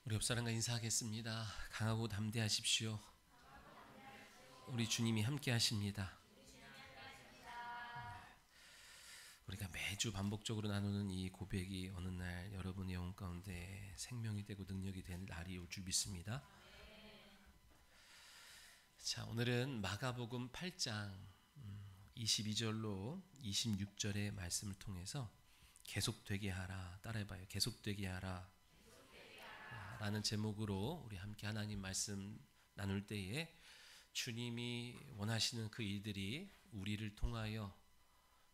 우리 옆사람과 인사하겠습니다. 강하고 담대하십시오. 우리 주님이 함께 하십니다. 우리가 매주 반복적으로 나누는 이 고백이 어느 날 여러분의 영혼 가운데 생명이 되고 능력이 될 날이 올 줄 믿습니다. 자, 오늘은 마가복음 8장 22절로 26절의 말씀을 통해서 계속되게 하라, 따라해봐요. 계속되게 하라 라는 제목으로 우리 함께 하나님 말씀 나눌 때에 주님이 원하시는 그 일들이 우리를 통하여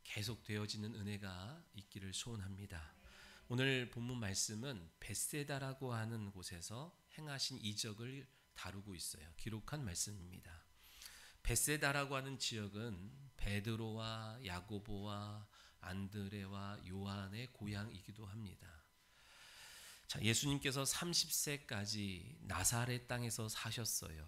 계속 되어지는 은혜가 있기를 소원합니다. 오늘 본문 말씀은 벳세다라고 하는 곳에서 행하신 이적을 다루고 있어요. 기록한 말씀입니다. 벳세다라고 하는 지역은 베드로와 야고보와 안드레와 요한의 고향이기도 합니다. 자, 예수님께서 30세까지 나사렛 땅에서 사셨어요.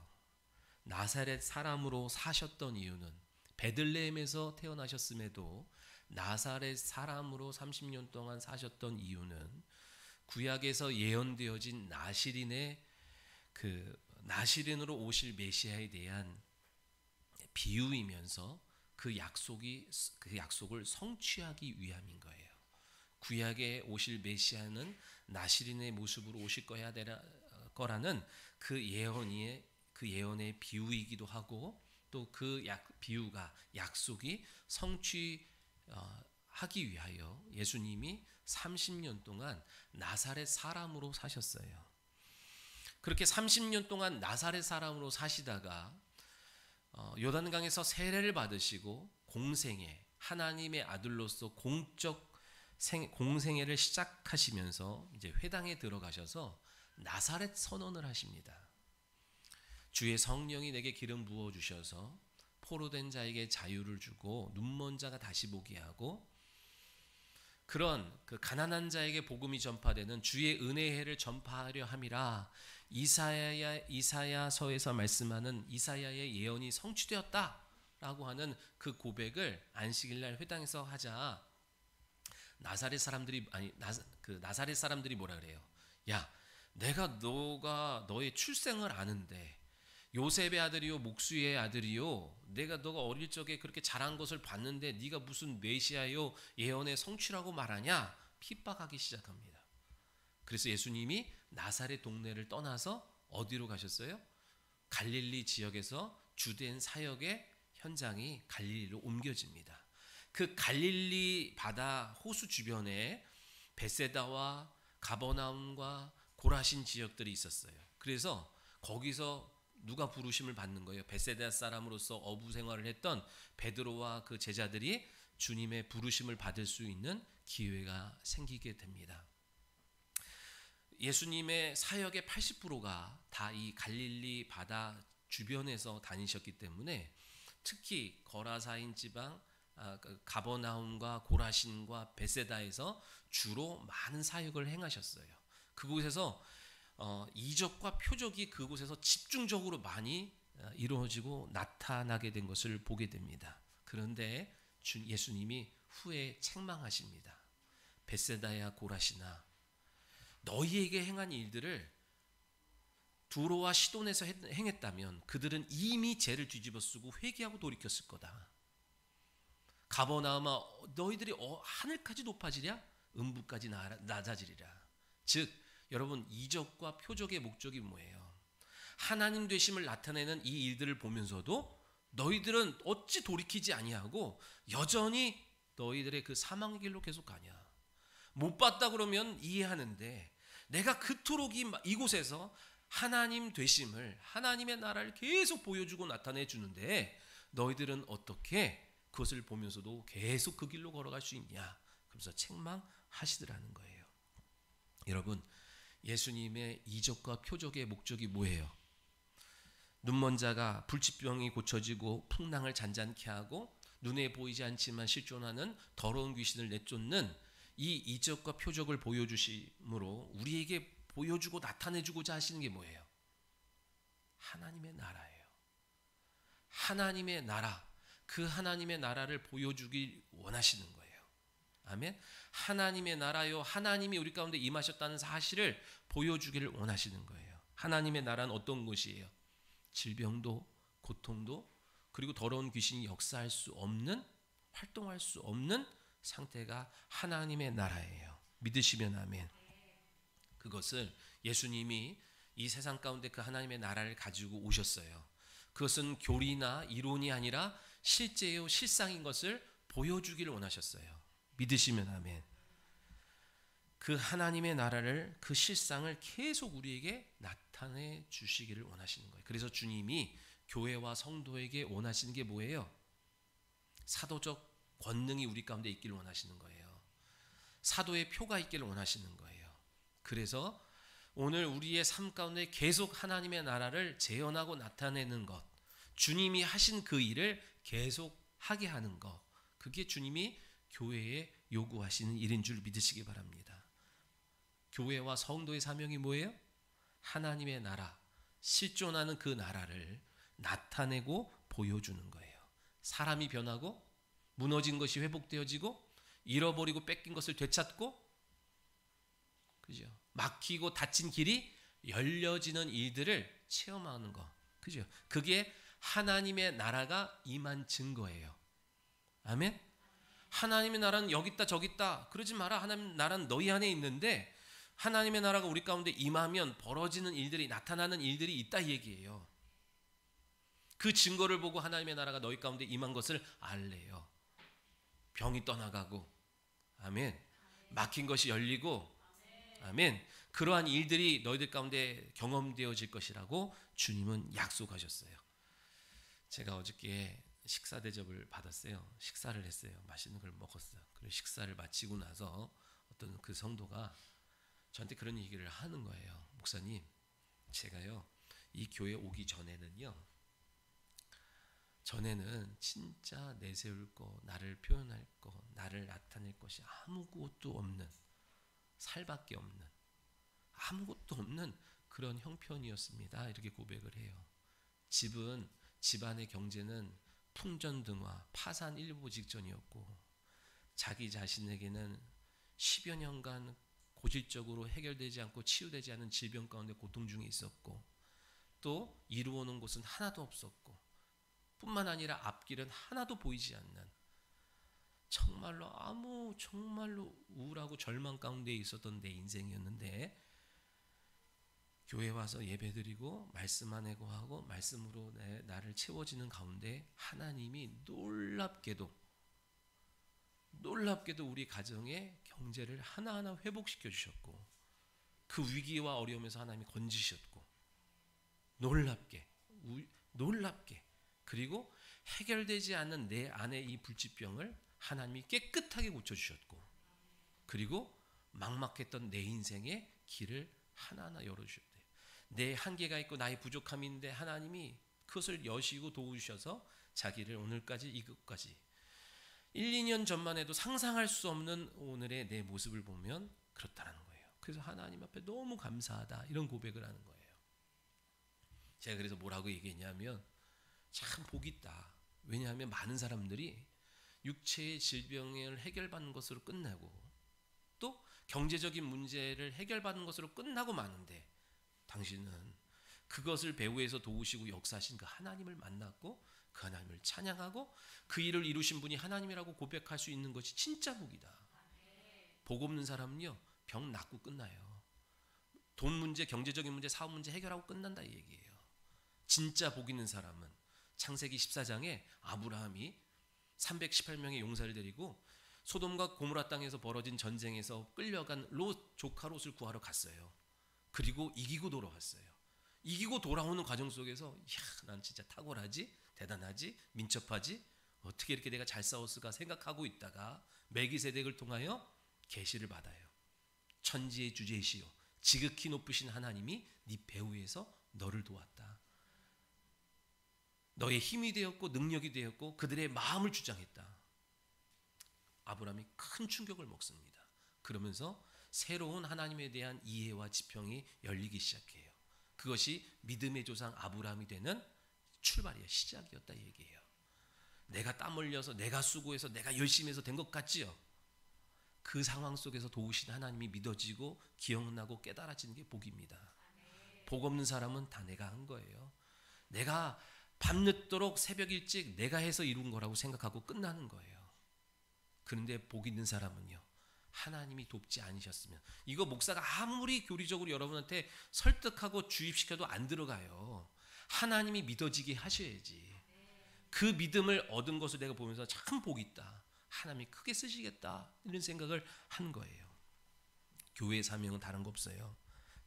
나사렛 사람으로 사셨던 이유는 베들레헴에서 태어나셨음에도 나사렛 사람으로 30년 동안 사셨던 이유는 구약에서 예언되어진 나시린으로 오실 메시아에 대한 비유이면서 그 약속을 성취하기 위함인 거예요. 구약에 오실 메시아는 나시린의 모습으로 오실 거라는 그 예언의 비유이기도 하고 또 그 비유가 약속이 성취하기 위하여 예수님이 30년 동안 나사렛 사람으로 사셨어요. 그렇게 30년 동안 나사렛 사람으로 사시다가 요단강에서 세례를 받으시고 공생애, 하나님의 아들로서 공생애를 시작하시면서 이제 회당에 들어가셔서 나사렛 선언을 하십니다. 주의 성령이 내게 기름 부어 주셔서 포로된 자에게 자유를 주고 눈먼 자가 다시 보게 하고 그런 그 가난한 자에게 복음이 전파되는 주의 은혜의 해를 전파하려 함이라. 이사야서에서 말씀하는 이사야의 예언이 성취되었다라고 하는 그 고백을 안식일날 회당에서 하자. 나사렛 사람들이 뭐라 그래요? 야, 너가 너의 출생을 아는데 요셉의 아들이요 목수의 아들이요 너가 어릴 적에 그렇게 잘한 것을 봤는데 네가 무슨 메시아요 예언의 성취라고 말하냐? 핍박하기 시작합니다. 그래서 예수님이 나사렛 동네를 떠나서 어디로 가셨어요? 갈릴리 지역에서 주된 사역의 현장이 갈릴리로 옮겨집니다. 그 갈릴리 바다 호수 주변에 벳세다와 가버나움과 고라신 지역들이 있었어요. 그래서 거기서 누가 부르심을 받는 거예요? 벳세다 사람으로서 어부 생활을 했던 베드로와 그 제자들이 주님의 부르심을 받을 수 있는 기회가 생기게 됩니다. 예수님의 사역의 80%가 다 이 갈릴리 바다 주변에서 다니셨기 때문에 특히 거라사인 지방 가버나움과 고라신과 벳세다에서 주로 많은 사역을 행하셨어요. 그곳에서 이적과 표적이 그곳에서 집중적으로 많이 이루어지고 나타나게 된 것을 보게 됩니다. 그런데 예수님이 후에 책망하십니다. 벳세다야 고라시나 너희에게 행한 일들을 두로와 시돈에서 행했다면 그들은 이미 죄를 뒤집어쓰고 회개하고 돌이켰을 거다. 가버나움아 너희들이 하늘까지 높아지랴 음부까지 낮아지리라. 즉 여러분 이적과 표적의 목적이 뭐예요? 하나님 되심을 나타내는 이 일들을 보면서도 너희들은 어찌 돌이키지 아니하고 여전히 너희들의 그 사망의 길로 계속 가냐. 못 봤다 그러면 이해하는데 내가 그토록 이곳에서 하나님 되심을 하나님의 나라를 계속 보여주고 나타내 주는데 너희들은 어떻게 그것을 보면서도 계속 그 길로 걸어갈 수 있냐. 그래서 책망하시더라는 거예요. 여러분 예수님의 이적과 표적의 목적이 뭐예요? 눈먼 자가 불치병이 고쳐지고 풍랑을 잔잔케 하고 눈에 보이지 않지만 실존하는 더러운 귀신을 내쫓는 이 이적과 표적을 보여주심으로 우리에게 보여주고 나타내주고자 하시는 게 뭐예요? 하나님의 나라예요. 하나님의 나라, 그 하나님의 나라를 보여주길 원하시는 거예요. 아멘. 하나님의 나라요, 하나님이 우리 가운데 임하셨다는 사실을 보여주기를 원하시는 거예요. 하나님의 나라는 어떤 곳이에요? 질병도 고통도 그리고 더러운 귀신이 역사할 수 없는, 활동할 수 없는 상태가 하나님의 나라예요. 믿으시면 아멘. 그것을 예수님이 이 세상 가운데 그 하나님의 나라를 가지고 오셨어요. 그것은 교리나 이론이 아니라 실제요, 실상인 것을 보여주기를 원하셨어요. 믿으시면 아멘. 그 하나님의 나라를, 그 실상을 계속 우리에게 나타내 주시기를 원하시는 거예요. 그래서 주님이 교회와 성도에게 원하시는 게 뭐예요? 사도적 권능이 우리 가운데 있기를 원하시는 거예요. 사도의 표가 있기를 원하시는 거예요. 그래서 오늘 우리의 삶 가운데 계속 하나님의 나라를 재현하고 나타내는 것, 주님이 하신 그 일을 계속 하게 하는 것, 그게 주님이 교회에 요구하시는 일인 줄 믿으시기 바랍니다. 교회와 성도의 사명이 뭐예요? 하나님의 나라, 실존하는 그 나라를 나타내고 보여주는 거예요. 사람이 변하고 무너진 것이 회복되어지고 잃어버리고 뺏긴 것을 되찾고, 그죠? 막히고 닫힌 길이 열려지는 일들을 체험하는 거, 그죠? 그게 하나님의 나라가 임한 증거예요. 아멘. 하나님의 나라는 여기 있다 저기 있다 그러지 마라. 하나님 나라는 너희 안에 있는데 하나님의 나라가 우리 가운데 임하면 벌어지는 일들이, 나타나는 일들이 있다 이 얘기예요. 그 증거를 보고 하나님의 나라가 너희 가운데 임한 것을 알래요. 병이 떠나가고, 아멘. 막힌 것이 열리고, 아멘. 그러한 일들이 너희들 가운데 경험되어질 것이라고 주님은 약속하셨어요. 제가 어저께 식사 대접을 받았어요. 식사를 했어요. 맛있는 걸 먹었어요. 그리고 식사를 마치고 나서 어떤 그 성도가 저한테 그런 얘기를 하는 거예요. 목사님, 제가요 이 교회 오기 전에는 진짜 내세울 거, 나를 표현할 거, 나를 나타낼 것이 아무것도 없는, 살밖에 없는, 아무것도 없는 그런 형편이었습니다. 이렇게 고백을 해요. 집안의 경제는 풍전등화, 파산 일보 직전이었고, 자기 자신에게는 10여 년간 고질적으로 해결되지 않고 치유되지 않은 질병 가운데 고통 중에 있었고, 또 이루어놓은 곳은 하나도 없었고, 뿐만 아니라 앞길은 하나도 보이지 않는, 정말로 우울하고 절망 가운데 있었던 내 인생이었는데, 교회 와서 예배드리고 말씀 안에고 하고 말씀으로 나를 채워지는 가운데 하나님이 놀랍게도 우리 가정의 경제를 하나하나 회복시켜 주셨고, 그 위기와 어려움에서 하나님이 건지셨고, 놀랍게 그리고 해결되지 않는 내 안의 이 불치병을 하나님이 깨끗하게 고쳐주셨고, 그리고 막막했던 내 인생의 길을 하나하나 열어주셨대요. 내 한계가 있고 나의 부족함이 있는데 하나님이 그것을 여시고 도우셔서 자기를 오늘까지, 이것까지 1, 2년 전만 해도 상상할 수 없는 오늘의 내 모습을 보면 그렇다는 거예요. 그래서 하나님 앞에 너무 감사하다, 이런 고백을 하는 거예요. 제가 그래서 뭐라고 얘기했냐면, 참 복이 있다. 왜냐하면 많은 사람들이 육체의 질병을 해결받는 것으로 끝나고, 또 경제적인 문제를 해결받는 것으로 끝나고 마는데, 당신은 그것을 배후에서 도우시고 역사하신 그 하나님을 만났고, 그 하나님을 찬양하고 그 일을 이루신 분이 하나님이라고 고백할 수 있는 것이 진짜 복이다. 복 없는 사람은요, 병 낫고 끝나요. 돈 문제, 경제적인 문제, 사업 문제 해결하고 끝난다 이 얘기예요. 진짜 복 있는 사람은 창세기 14장에 아브라함이 318명의 용사를 데리고 소돔과 고모라 땅에서 벌어진 전쟁에서 끌려간 조카 롯을 구하러 갔어요. 그리고 이기고 돌아왔어요. 이기고 돌아오는 과정 속에서, 난 진짜 탁월하지, 대단하지, 민첩하지, 어떻게 이렇게 내가 잘 싸웠을까 생각하고 있다가 멜기세덱을 통하여 계시를 받아요. 천지의 주제이시여 지극히 높으신 하나님이 네 배후에서 너를 도왔다. 너의 힘이 되었고 능력이 되었고 그들의 마음을 주장했다. 아브라함이 큰 충격을 먹습니다. 그러면서 새로운 하나님에 대한 이해와 지평이 열리기 시작해요. 그것이 믿음의 조상 아브라함이 되는 출발이야, 시작이었다 얘기예요. 내가 땀 흘려서, 내가 수고해서, 내가 열심히 해서 된 것 같지요? 그 상황 속에서 도우신 하나님이 믿어지고 기억나고 깨달아지는 게 복입니다. 복 없는 사람은 다 내가 한 거예요. 내가 밤늦도록 새벽 일찍 내가 해서 이룬 거라고 생각하고 끝나는 거예요. 그런데 복 있는 사람은요, 하나님이 돕지 않으셨으면, 이거 목사가 아무리 교리적으로 여러분한테 설득하고 주입시켜도 안 들어가요. 하나님이 믿어지게 하셔야지. 그 믿음을 얻은 것을 내가 보면서 참 복이 있다, 하나님이 크게 쓰시겠다, 이런 생각을 하는 거예요. 교회의 사명은 다른 거 없어요.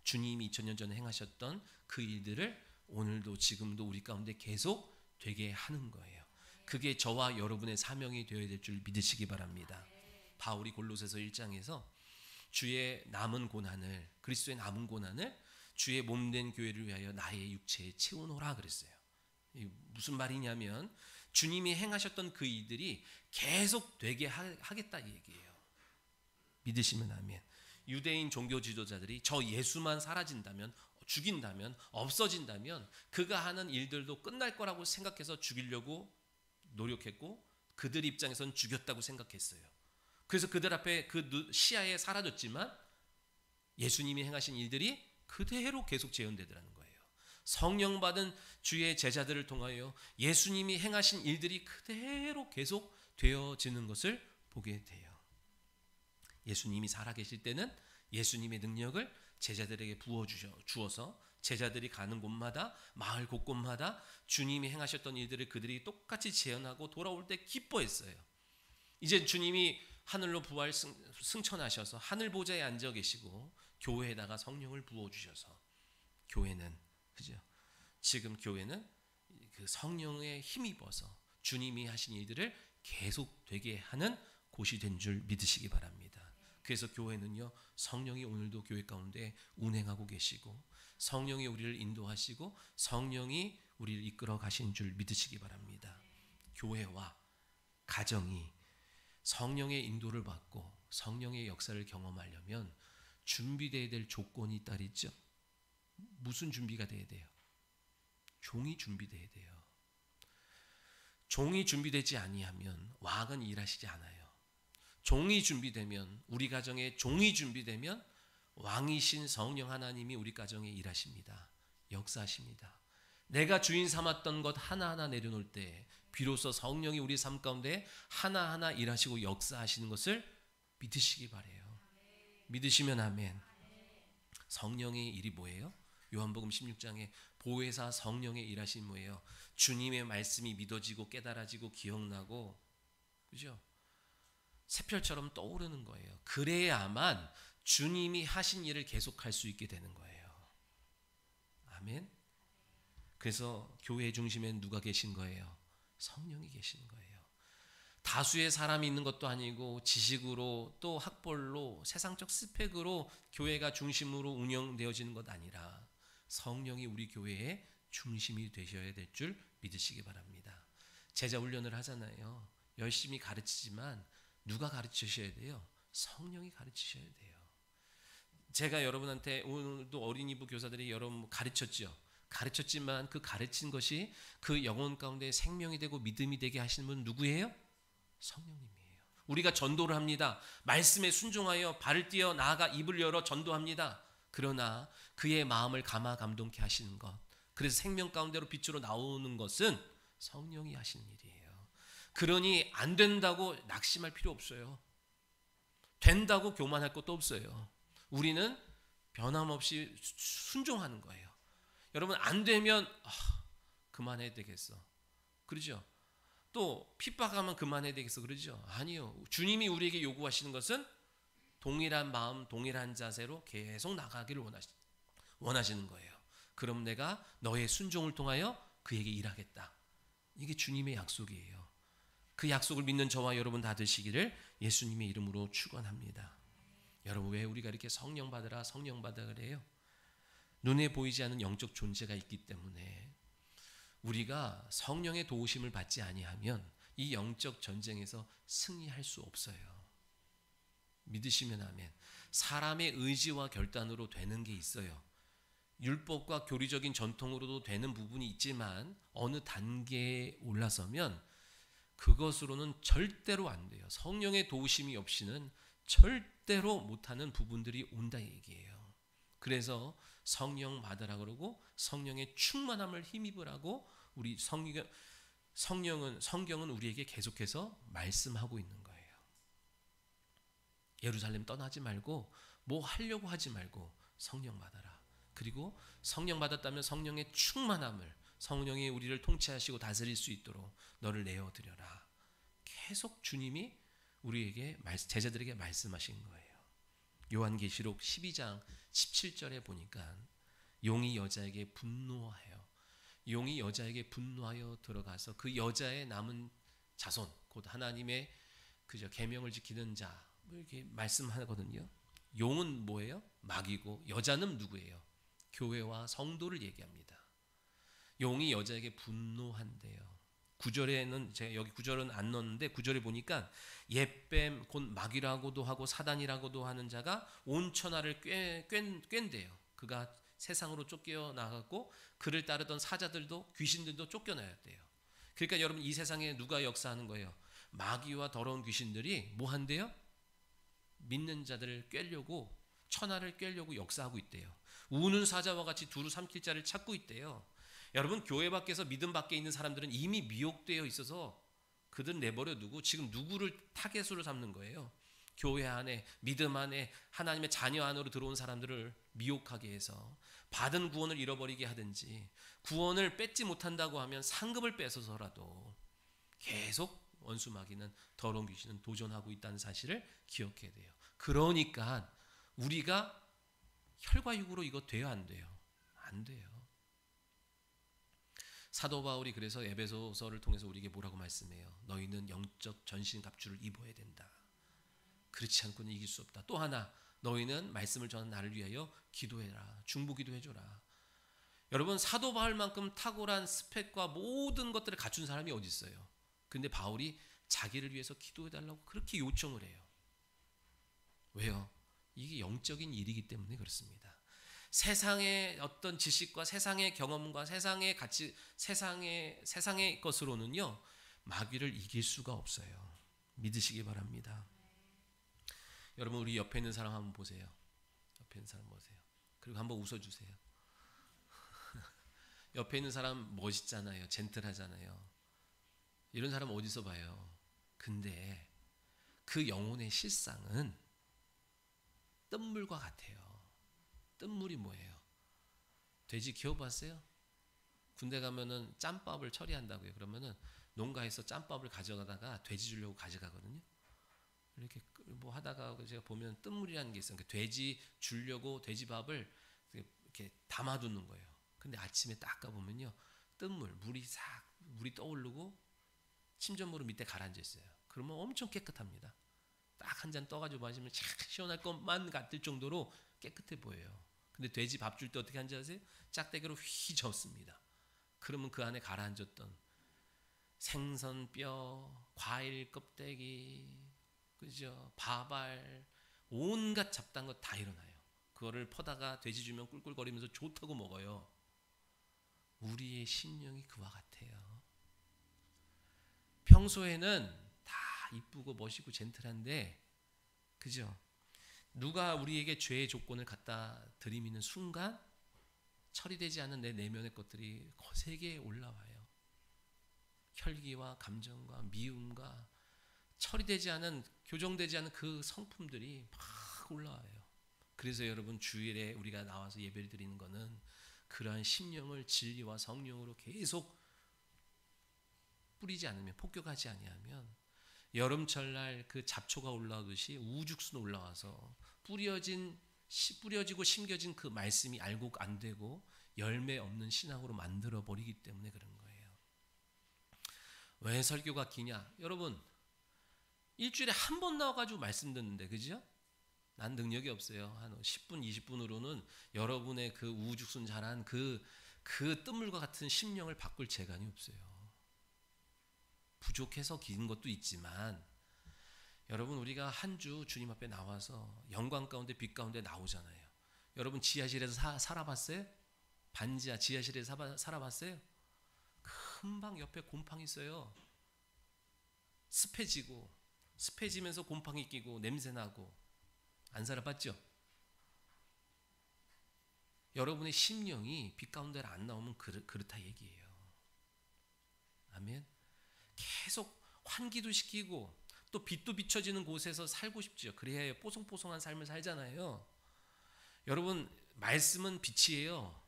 주님이 2000년 전에 행하셨던 그 일들을 오늘도 지금도 우리 가운데 계속 되게 하는 거예요. 그게 저와 여러분의 사명이 되어야 될 줄 믿으시기 바랍니다. 바울이 골로새서 1장에서 주의 남은 고난을, 그리스도의 남은 고난을 주의 몸된 교회를 위하여 나의 육체에 채우노라 그랬어요. 무슨 말이냐면 주님이 행하셨던 그 일들이 계속 되게 하겠다 이 얘기예요. 믿으시면 아멘. 유대인 종교 지도자들이 저 예수만 사라진다면, 죽인다면, 없어진다면 그가 하는 일들도 끝날 거라고 생각해서 죽이려고 노력했고, 그들 입장에선 죽였다고 생각했어요. 그래서 그들 앞에 그 시야에 사라졌지만 예수님이 행하신 일들이 그대로 계속 재현되더라는 거예요. 성령 받은 주의 제자들을 통하여 예수님이 행하신 일들이 그대로 계속 되어지는 것을 보게 돼요. 예수님이 살아계실 때는 예수님의 능력을 제자들에게 부어주어서 제자들이 가는 곳마다, 마을 곳곳마다 주님이 행하셨던 일들을 그들이 똑같이 재현하고 돌아올 때 기뻐했어요. 이제 주님이 하늘로 부활 승천하셔서 하늘 보좌에 앉아 계시고 교회에다가 성령을 부어주셔서, 교회는, 그죠? 지금 교회는 그 성령에 힘입어서 주님이 하신 일들을 계속 되게 하는 곳이 된 줄 믿으시기 바랍니다. 그래서 교회는요, 성령이 오늘도 교회 가운데 운행하고 계시고 성령이 우리를 인도하시고 성령이 우리를 이끌어 가신 줄 믿으시기 바랍니다. 교회와 가정이 성령의 인도를 받고 성령의 역사를 경험하려면 준비되어야 될 조건이 따르죠. 무슨 준비가 돼야 돼요? 종이 준비돼야 돼요. 종이 준비되지 아니하면 왕은 일하시지 않아요. 종이 준비되면, 우리 가정에 종이 준비되면 왕이신 성령 하나님이 우리 가정에 일하십니다. 역사하십니다. 내가 주인 삼았던 것 하나하나 내려놓을 때 비로소 성령이 우리 삶 가운데 하나하나 일하시고 역사하시는 것을 믿으시기 바라요. 믿으시면 아멘. 성령의 일이 뭐예요? 요한복음 16장에 보혜사 성령의 일하심이 뭐예요? 주님의 말씀이 믿어지고 깨달아지고 기억나고, 그죠? 새별처럼 떠오르는 거예요. 그래야만 주님이 하신 일을 계속할 수 있게 되는 거예요. 아멘. 그래서 교회 중심에 누가 계신 거예요? 성령이 계신 거예요. 다수의 사람이 있는 것도 아니고 지식으로 또 학벌로 세상적 스펙으로 교회가 중심으로 운영되어지는 것 아니라 성령이 우리 교회의 중심이 되셔야 될 줄 믿으시기 바랍니다. 제자 훈련을 하잖아요. 열심히 가르치지만 누가 가르치셔야 돼요? 성령이 가르치셔야 돼요. 제가 여러분한테 오늘도 어린이부 교사들이 여러분 가르쳤죠. 가르쳤지만 그 가르친 것이 그 영혼 가운데 생명이 되고 믿음이 되게 하시는 분 누구예요? 성령님이에요. 우리가 전도를 합니다. 말씀에 순종하여 발을 띄어 나아가 입을 열어 전도합니다. 그러나 그의 마음을 감화 감동케 하시는 것, 그래서 생명 가운데로 빛으로 나오는 것은 성령이 하시는 일이에요. 그러니 안 된다고 낙심할 필요 없어요. 된다고 교만할 것도 없어요. 우리는 변함없이 순종하는 거예요. 여러분 안 되면 그만해야 되겠어, 그러죠? 또 핍박하면 그만해야 되겠어, 그러죠? 아니요. 주님이 우리에게 요구하시는 것은 동일한 마음, 동일한 자세로 계속 나가기를 원하시는 거예요. 그럼 내가 너의 순종을 통하여 그에게 일하겠다. 이게 주님의 약속이에요. 그 약속을 믿는 저와 여러분 다 되시기를 예수님의 이름으로 축원합니다. 여러분, 왜 우리가 이렇게 성령 받으라 성령 받으라 그래요? 눈에 보이지 않는 영적 존재가 있기 때문에 우리가 성령의 도우심을 받지 아니하면 이 영적 전쟁에서 승리할 수 없어요. 믿으시면 아멘. 사람의 의지와 결단으로 되는 게 있어요. 율법과 교리적인 전통으로도 되는 부분이 있지만 어느 단계에 올라서면 그것으로는 절대로 안 돼요. 성령의 도우심이 없이는 절대로 못하는 부분들이 온다 얘기예요. 그래서 성령 받으라 그러고 성령의 충만함을 힘입으라고 우리 성경은 우리에게 계속해서 말씀하고 있는 거예요. 예루살렘 떠나지 말고 뭐 하려고 하지 말고 성령 받아라. 그리고 성령 받았다면 성령의 충만함을, 성령이 우리를 통치하시고 다스릴 수 있도록 너를 내어드려라. 계속 주님이 우리에게 제자들에게 말씀하신 거예요. 요한계시록 12장 17절에 보니까 용이 여자에게 분노하여, 용이 여자에게 분노하여 들어가서 그 여자의 남은 자손, 곧 하나님의 그저 계명을 지키는 자, 이렇게 말씀하거든요. 용은 뭐예요? 마귀고, 여자는 누구예요? 교회와 성도를 얘기합니다. 용이 여자에게 분노한대요. 9절에는 제가 여기 9절은 안 넣었는데 9절에 보니까 옛뱀 곧 마귀라고도 하고 사단이라고도 하는 자가 온 천하를 꿰ን대요. 그가 세상으로 쫓겨나갔고 그를 따르던 사자들도 귀신들도 쫓겨나였대요. 그러니까 여러분 이 세상에 누가 역사하는 거예요? 마귀와 더러운 귀신들이 뭐 한대요? 믿는 자들을 꿰려고, 천하를 꿰려고 역사하고 있대요. 우는 사자와 같이 두루 삼킬 자를 찾고 있대요. 여러분 교회 밖에서 믿음 밖에 있는 사람들은 이미 미혹되어 있어서 그들 내버려 두고 지금 누구를 타겟으로 삼는 거예요? 교회 안에, 믿음 안에, 하나님의 자녀 안으로 들어온 사람들을 미혹하게 해서 받은 구원을 잃어버리게 하든지, 구원을 뺏지 못한다고 하면 상급을 뺏어서라도 계속 원수 마귀는, 더러운 귀신은 도전하고 있다는 사실을 기억해야 돼요. 그러니까 우리가 혈과 육으로 이거 돼요, 안 돼요? 안 돼요. 사도 바울이 그래서 에베소서를 통해서 우리에게 뭐라고 말씀해요? 너희는 영적 전신 갑주를 입어야 된다. 그렇지 않고는 이길 수 없다. 또 하나, 너희는 말씀을 전하는 나를 위하여 기도해라. 중보 기도해줘라. 여러분 사도 바울만큼 탁월한 스펙과 모든 것들을 갖춘 사람이 어디 있어요? 근데 바울이 자기를 위해서 기도해달라고 그렇게 요청을 해요. 왜요? 이게 영적인 일이기 때문에 그렇습니다. 세상의 어떤 지식과 세상의 경험과 세상의 가치, 세상의 것으로는요 마귀를 이길 수가 없어요. 믿으시기 바랍니다. 여러분 우리 옆에 있는 사람 한번 보세요. 옆에 있는 사람 보세요. 그리고 한번 웃어주세요. 옆에 있는 사람 멋있잖아요. 젠틀하잖아요. 이런 사람 어디서 봐요? 근데 그 영혼의 실상은 뜬물과 같아요. 뜬물이 뭐예요? 돼지 키워봤어요? 군대 가면은 짬밥을 처리한다고요. 그러면은 농가에서 짬밥을 가져가다가 돼지 주려고 가져가거든요. 이렇게 뭐 하다가 제가 보면 뜬물이라는 게 있어요. 돼지 주려고 돼지밥을 이렇게 담아두는 거예요. 근데 아침에 딱 가보면요 물이 떠오르고 침전물은 밑에 가라앉아 있어요. 그러면 엄청 깨끗합니다. 딱 한 잔 떠가지고 마시면 참 시원할 것만 같을 정도로 깨끗해 보여요. 근데 돼지 밥 줄 때 어떻게 하는지 아세요? 짝대기로 휘 젓습니다. 그러면 그 안에 가라앉았던 생선 뼈, 과일 껍데기, 그죠? 밥알, 온갖 잡다한 것 다 일어나요. 그거를 퍼다가 돼지 주면 꿀꿀거리면서 좋다고 먹어요. 우리의 심령이 그와 같아요. 평소에는 다 이쁘고 멋있고 젠틀한데, 그죠? 누가 우리에게 죄의 조건을 갖다 들이미는 순간 처리되지 않은 내 내면의 것들이 거세게 올라와요. 혈기와 감정과 미움과 처리되지 않은, 교정되지 않은 그 성품들이 막 올라와요. 그래서 여러분 주일에 우리가 나와서 예배를 드리는 거는 그러한 심령을 진리와 성령으로 계속 뿌리지 않으면, 폭격하지 아니하면 여름철날 그 잡초가 올라오듯이 우죽순 올라와서 뿌려지고 심겨진 그 말씀이 알고 안 되고 열매 없는 신앙으로 만들어 버리기 때문에 그런 거예요. 왜 설교가 기냐? 여러분 일주일에 한 번 나와가지고 말씀 듣는데, 그죠? 난 능력이 없어요. 한 10분, 20분으로는 여러분의 그 우죽순 자란 그 뜬물과 같은 심령을 바꿀 재간이 없어요. 부족해서 긴 것도 있지만, 여러분 우리가 한 주 주님 앞에 나와서 영광 가운데 빛 가운데 나오잖아요. 여러분 지하실에서 살아봤어요? 반지하 지하실에서 살아봤어요? 금방 옆에 곰팡이 있어요. 습해지고 습해지면서 곰팡이 끼고 냄새 나고 안 살아봤죠? 여러분의 심령이 빛 가운데를 안 나오면 그렇다 얘기예요. 아멘. 계속 환기도 시키고 또 빛도 비춰지는 곳에서 살고 싶죠. 그래야 뽀송뽀송한 삶을 살잖아요. 여러분, 말씀은 빛이에요.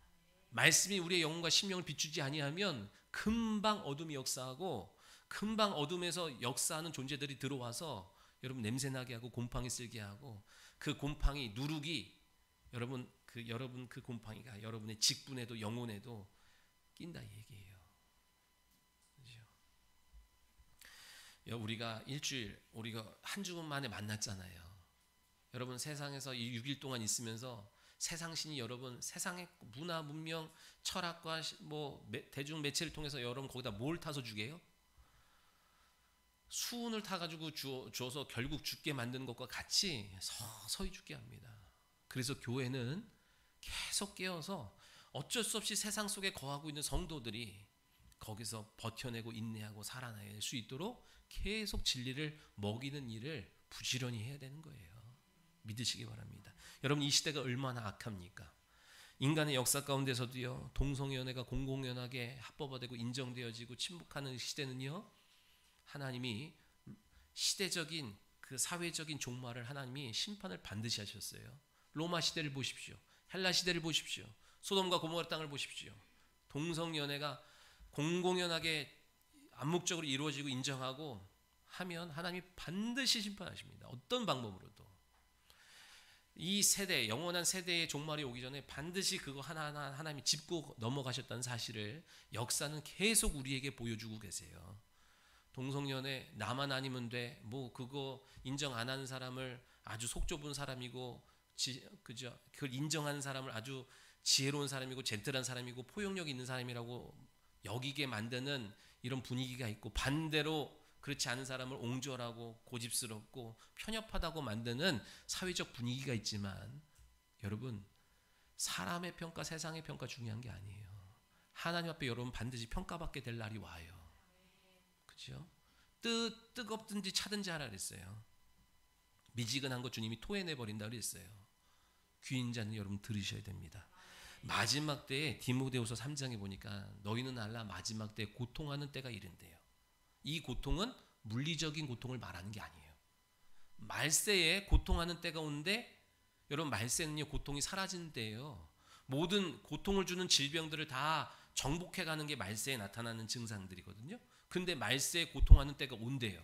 말씀이 우리의 영혼과 심령을 비추지 아니하면 금방 어둠이 역사하고 금방 어둠에서 역사하는 존재들이 들어와서 여러분 냄새나게 하고 곰팡이 쓸게 하고 그 곰팡이 누룩이 여러분 그 곰팡이가 여러분의 직분에도 영혼에도 낀다 얘기예요. 그렇죠? 우리가 일주일 우리가 한 주 만에 만났잖아요. 여러분 세상에서 이 6일 동안 있으면서 세상신이 여러분 세상의 문화 문명 철학과 뭐 대중 매체를 통해서 여러분 거기다 뭘 타서 주게요? 수은을 타가지고 주어서 결국 죽게 만드는 것과 같이 서서히 죽게 합니다. 그래서 교회는 계속 깨어서 어쩔 수 없이 세상 속에 거하고 있는 성도들이 거기서 버텨내고 인내하고 살아낼 수 있도록 계속 진리를 먹이는 일을 부지런히 해야 되는 거예요. 믿으시기 바랍니다. 여러분 이 시대가 얼마나 악합니까? 인간의 역사 가운데서도요 동성연애가 공공연하게 합법화되고 인정되어지고 침묵하는 시대는요 하나님이 시대적인 그 사회적인 종말을 하나님이 심판을 반드시 하셨어요. 로마 시대를 보십시오. 헬라 시대를 보십시오. 소돔과 고모라 땅을 보십시오. 동성연애가 공공연하게 암묵적으로 이루어지고 인정하고 하면 하나님이 반드시 심판하십니다. 어떤 방법으로도. 이 세대, 영원한 세대의 종말이 오기 전에 반드시 그거 하나하나 하나님이 짚고 넘어가셨다는 사실을 역사는 계속 우리에게 보여주고 계세요. 동성연애 나만 아니면 돼. 뭐 그거 인정 안 하는 사람을 아주 속 좁은 사람이고 그죠? 그걸 인정하는 사람을 아주 지혜로운 사람이고 젠틀한 사람이고 포용력 있는 사람이라고 여기게 만드는 이런 분위기가 있고 반대로 그렇지 않은 사람을 옹졸하고 고집스럽고 편협하다고 만드는 사회적 분위기가 있지만 여러분 사람의 평가 세상의 평가 중요한 게 아니에요. 하나님 앞에 여러분 반드시 평가받게 될 날이 와요. 그렇죠? 뜨겁든지 차든지 하라 그랬어요. 미지근한 거 주님이 토해내버린다 그랬어요. 귀인 자는 여러분 들으셔야 됩니다. 마지막 때에 디모데후서 3장에 보니까 너희는 알라 마지막 때에 고통하는 때가 이른대요. 이 고통은 물리적인 고통을 말하는 게 아니에요. 말세에 고통하는 때가 오는데 여러분 말세는요 고통이 사라지는 때예요. 모든 고통을 주는 질병들을 다 정복해가는 게 말세에 나타나는 증상들이거든요. 근데 말세에 고통하는 때가 온대요.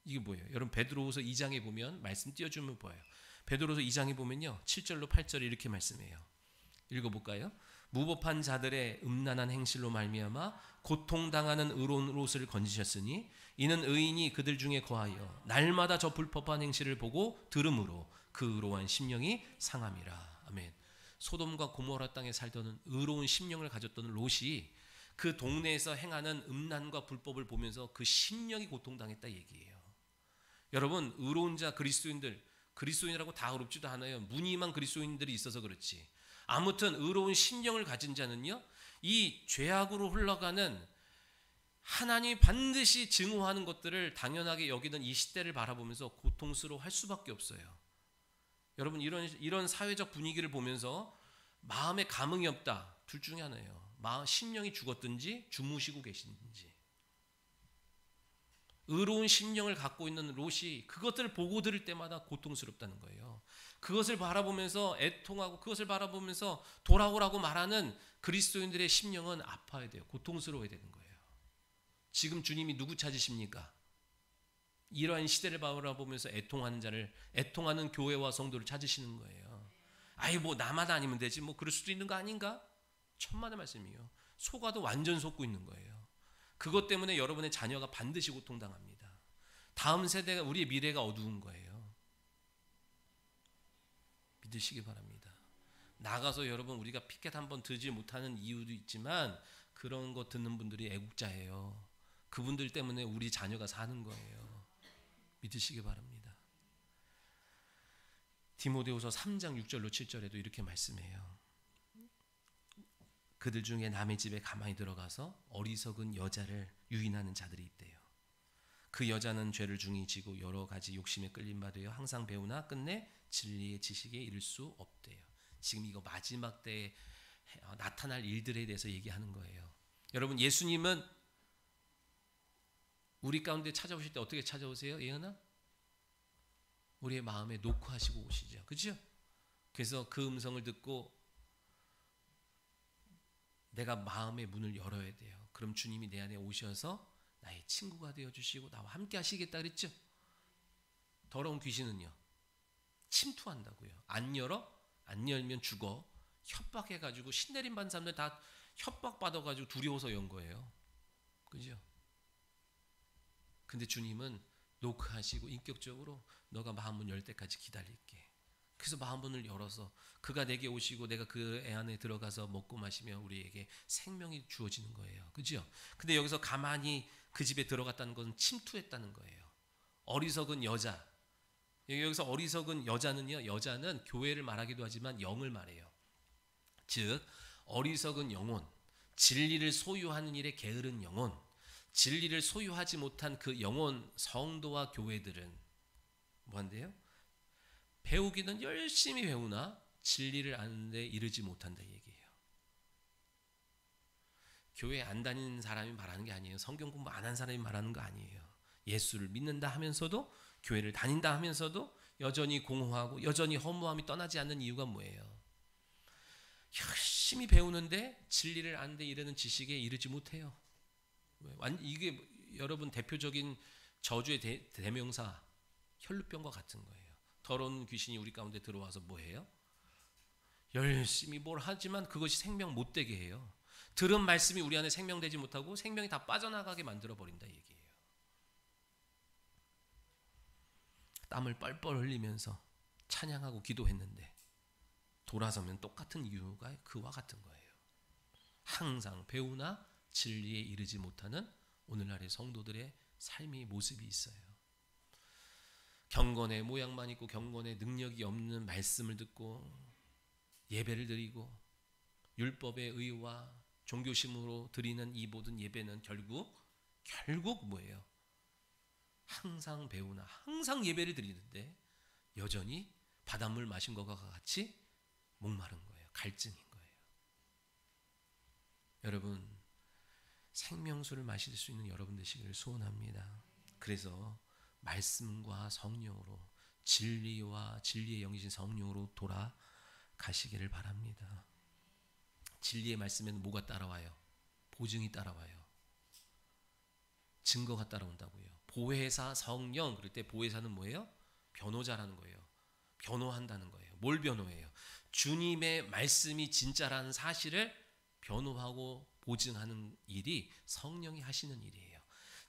이게 뭐예요? 여러분 베드로후서 2장에 보면 말씀 띄워주면 보여요. 베드로후서 2장에 보면요 7절로 8절에 이렇게 말씀해요. 읽어볼까요? 무법한 자들의 음란한 행실로 말미암아 고통당하는 의로운 옷을 건지셨으니 이는 의인이 그들 중에 거하여 날마다 저 불법한 행실을 보고 들음으로 그 의로운 심령이 상함이라. 아멘. 소돔과 고모라 땅에 살던 의로운 심령을 가졌던 롯이 그 동네에서 행하는 음란과 불법을 보면서 그 심령이 고통당했다 얘기예요. 여러분 의로운 자 그리스도인이라고 다 의롭지도 않아요. 무늬만 그리스도인들이 있어서 그렇지. 아무튼 의로운 심령을 가진 자는요 이 죄악으로 흘러가는 하나님이 반드시 증오하는 것들을 당연하게 여기는 이 시대를 바라보면서 고통스러워할 수밖에 없어요. 여러분 이런 사회적 분위기를 보면서 마음에 감흥이 없다. 둘 중에 하나예요. 심령이 죽었든지 주무시고 계시든지. 의로운 심령을 갖고 있는 롯이 그것들을 보고 들을 때마다 고통스럽다는 거예요. 그것을 바라보면서 애통하고 그것을 바라보면서 돌아오라고 말하는 그리스도인들의 심령은 아파야 돼요. 고통스러워야 되는 거예요. 지금 주님이 누구 찾으십니까? 이러한 시대를 바라보면서 애통하는 교회와 성도를 찾으시는 거예요. 아이 뭐 나만 아니면 되지 뭐 그럴 수도 있는 거 아닌가? 천만의 말씀이에요. 속아도 완전 속고 있는 거예요. 그것 때문에 여러분의 자녀가 반드시 고통당합니다. 다음 세대가 우리의 미래가 어두운 거예요. 믿으시기 바랍니다. 나가서 여러분 우리가 피켓 한번 들지 못하는 이유도 있지만 그런 거 듣는 분들이 애국자예요. 그분들 때문에 우리 자녀가 사는 거예요. 믿으시기 바랍니다. 디모데후서 3장 6절로 7절에도 이렇게 말씀해요. 그들 중에 남의 집에 가만히 들어가서 어리석은 여자를 유인하는 자들이 있대요. 그 여자는 죄를 중히 지고 여러 가지 욕심에 끌린 바 되어 항상 배우나 끝내 진리의 지식에 이를 수 없대요. 지금 이거 마지막 때에 나타날 일들에 대해서 얘기하는 거예요. 여러분, 예수님은 우리 가운데 찾아오실 때 어떻게 찾아오세요? 예은아? 우리의 마음에 녹화하시고 오시죠. 그죠? 그래서 그 음성을 듣고 내가 마음의 문을 열어야 돼요. 그럼 주님이 내 안에 오셔서 나의 친구가 되어주시고 나와 함께 하시겠다 그랬죠? 더러운 귀신은요, 침투한다고요. 안 열면 죽어. 협박해가지고 신내림 받은 사람들 다 협박받아가지고 두려워서 연 거예요. 그죠? 근데 주님은 노크하시고 인격적으로 너가 마음문 열 때까지 기다릴게. 그래서 마음문을 열어서 그가 내게 오시고 내가 그 애 안에 들어가서 먹고 마시면 우리에게 생명이 주어지는 거예요. 그죠? 근데 여기서 가만히 그 집에 들어갔다는 것은 침투했다는 거예요. 어리석은 여자. 여기서 어리석은 여자는요, 여자는 교회를 말하기도 하지만 영을 말해요. 즉 어리석은 영혼, 진리를 소유하는 일에 게으른 영혼, 진리를 소유하지 못한 그 영혼 성도와 교회들은 뭐한대요? 배우기는 열심히 배우나 진리를 아는 데 이르지 못한다 얘기예요. 교회 안 다니는 사람이 말하는 게 아니에요. 성경 공부 안 한 사람이 말하는 거 아니에요. 예수를 믿는다 하면서도, 교회를 다닌다 하면서도 여전히 공허하고 여전히 허무함이 떠나지 않는 이유가 뭐예요? 열심히 배우는데 진리를 아는 데 이르는 지식에 이르지 못해요. 이게 여러분 대표적인 저주의 대명사 혈루병과 같은 거예요. 더러운 귀신이 우리 가운데 들어와서 뭐해요? 열심히 뭘 하지만 그것이 생명 못 되게 해요. 들은 말씀이 우리 안에 생명되지 못하고 생명이 다 빠져나가게 만들어 버린다 얘기예요. 땀을 뻘뻘 흘리면서 찬양하고 기도했는데 돌아서면 똑같은 이유가 그와 같은 거예요. 항상 배우나 진리에 이르지 못하는 오늘날의 성도들의 삶의 모습이 있어요. 경건의 모양만 있고 경건의 능력이 없는 말씀을 듣고 예배를 드리고 율법의 의와 종교심으로 드리는 이 모든 예배는 결국 뭐예요? 항상 배우나 항상 예배를 드리는데 여전히 바닷물 마신 것과 같이 목마른 거예요. 갈증인 거예요. 여러분, 생명수를 마실 수 있는 여러분 되시기를 소원합니다. 그래서 말씀과 성령으로, 진리와 진리의 영이신 성령으로 돌아가시기를 바랍니다. 진리의 말씀에는 뭐가 따라와요? 보증이 따라와요. 증거가 따라온다고요. 보혜사 성령, 그럴 때 보혜사는 뭐예요? 변호자라는 거예요. 변호한다는 거예요. 뭘 변호해요? 주님의 말씀이 진짜라는 사실을 변호하고 보증하는 일이 성령이 하시는 일이에요.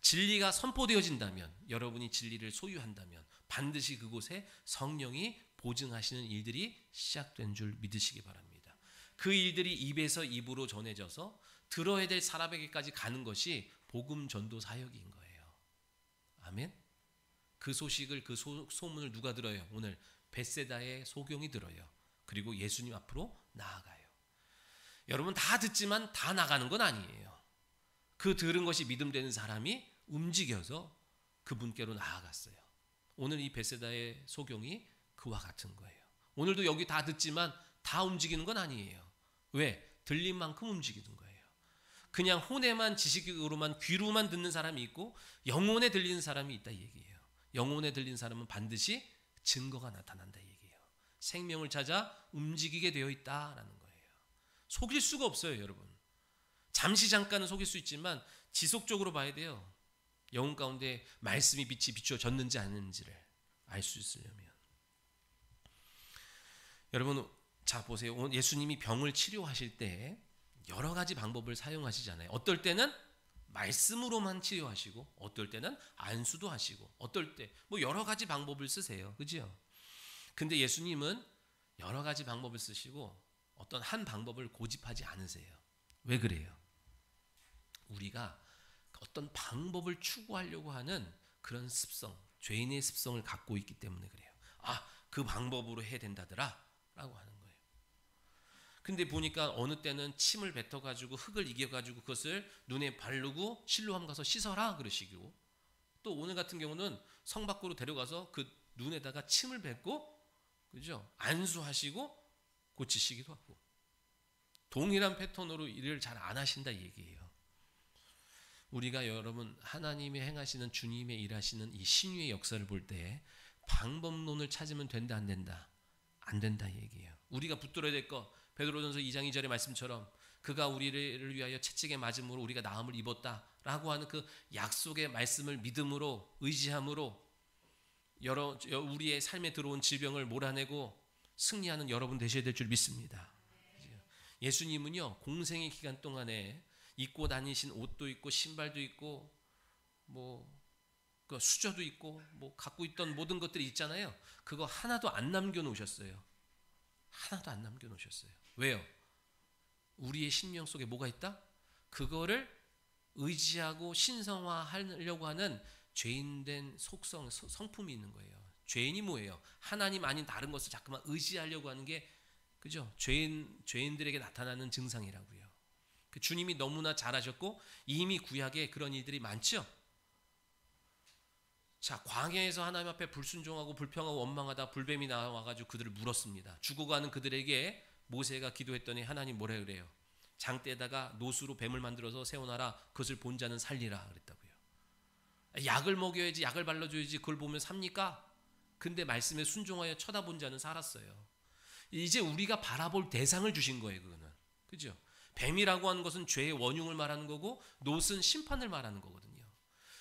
진리가 선포되어진다면, 여러분이 진리를 소유한다면 반드시 그곳에 성령이 보증하시는 일들이 시작된 줄 믿으시기 바랍니다. 그 일들이 입에서 입으로 전해져서 들어야 될 사람에게까지 가는 것이 복음 전도 사역인 거예요. 아멘. 그 소식을, 그 소문을 누가 들어요? 오늘 벳세다의 소경이 들어요. 그리고 예수님 앞으로 나아가요. 여러분 다 듣지만 다 나가는 건 아니에요. 그 들은 것이 믿음되는 사람이 움직여서 그분께로 나아갔어요. 오늘 이 벳세다의 소경이 그와 같은 거예요. 오늘도 여기 다 듣지만 다 움직이는 건 아니에요. 왜? 들린 만큼 움직이는 거예요. 그냥 혼에만, 지식으로만, 귀로만 듣는 사람이 있고 영혼에 들리는 사람이 있다 얘기예요. 영혼에 들린 사람은 반드시 증거가 나타난다 얘기예요. 생명을 찾아 움직이게 되어 있다라는 거예요. 속일 수가 없어요, 여러분. 잠시 잠깐은 속일 수 있지만 지속적으로 봐야 돼요. 영혼 가운데 말씀이 빛이 비추어졌는지 아닌지를 알 수 있으려면. 여러분, 자 보세요. 오늘 예수님이 병을 치료하실 때 여러 가지 방법을 사용하시잖아요. 어떨 때는 말씀으로만 치료하시고, 어떨 때는 안수도 하시고, 어떨 때 뭐 여러 가지 방법을 쓰세요. 그죠? 근데 예수님은 여러 가지 방법을 쓰시고 어떤 한 방법을 고집하지 않으세요. 왜 그래요? 우리가 어떤 방법을 추구하려고 하는 그런 습성, 죄인의 습성을 갖고 있기 때문에 그래요. 아, 그 방법으로 해야 된다더라 라고 하는 거예요. 근데 보니까 어느 때는 침을 뱉어가지고 흙을 이겨가지고 그것을 눈에 바르고 실로함 가서 씻어라 그러시고, 또 오늘 같은 경우는 성 밖으로 데려가서 그 눈에다가 침을 뱉고, 그죠? 안수하시고 고치시기도 하고, 동일한 패턴으로 일을 잘 안 하신다 이 얘기예요. 우리가 여러분 하나님이 행하시는 주님의 일하시는 이 신유의 역사를 볼 때 방법론을 찾으면 된다 안 된다? 안 된다 이 얘기예요. 우리가 붙들어야 될 거, 베드로전서 2장 2절의 말씀처럼 그가 우리를 위하여 채찍에 맞음으로 우리가 나음을 입었다라고 하는 그 약속의 말씀을 믿음으로 의지함으로 우리의 삶에 들어온 질병을 몰아내고 승리하는 여러분 되셔야 될 줄 믿습니다. 예수님은요 공생의 기간 동안에 입고 다니신 옷도 있고 신발도 있고 그 수저도 있고 갖고 있던 모든 것들이 있잖아요. 그거 하나도 안 남겨놓으셨어요. 하나도 안 남겨놓으셨어요. 왜요? 우리의 심령 속에 뭐가 있다? 그거를 의지하고 신성화하려고 하는 죄인된 속성, 성품이 있는 거예요. 죄인이 뭐예요? 하나님 아닌 다른 것을 자꾸만 의지하려고 하는 게, 그죠? 죄인들에게 나타나는 증상이라고요. 그 주님이 너무나 잘하셨고 이미 구약에 그런 일들이 많죠. 자, 광야에서 하나님 앞에 불순종하고 불평하고 원망하다 불뱀이 나와가지고 그들을 물었습니다. 죽어가는 그들에게 모세가 기도했더니 하나님 뭐라 그래요? 장대에다가 노수로 뱀을 만들어서 세워놔라. 그것을 본 자는 살리라 그랬다고요. 약을 먹여야지, 약을 발라줘야지 그걸 보면 삽니까? 근데 말씀에 순종하여 쳐다본 자는 살았어요. 이제 우리가 바라볼 대상을 주신 거예요. 그거는, 그죠? 뱀이라고 하는 것은 죄의 원흉을 말하는 거고 노스는 심판을 말하는 거거든요.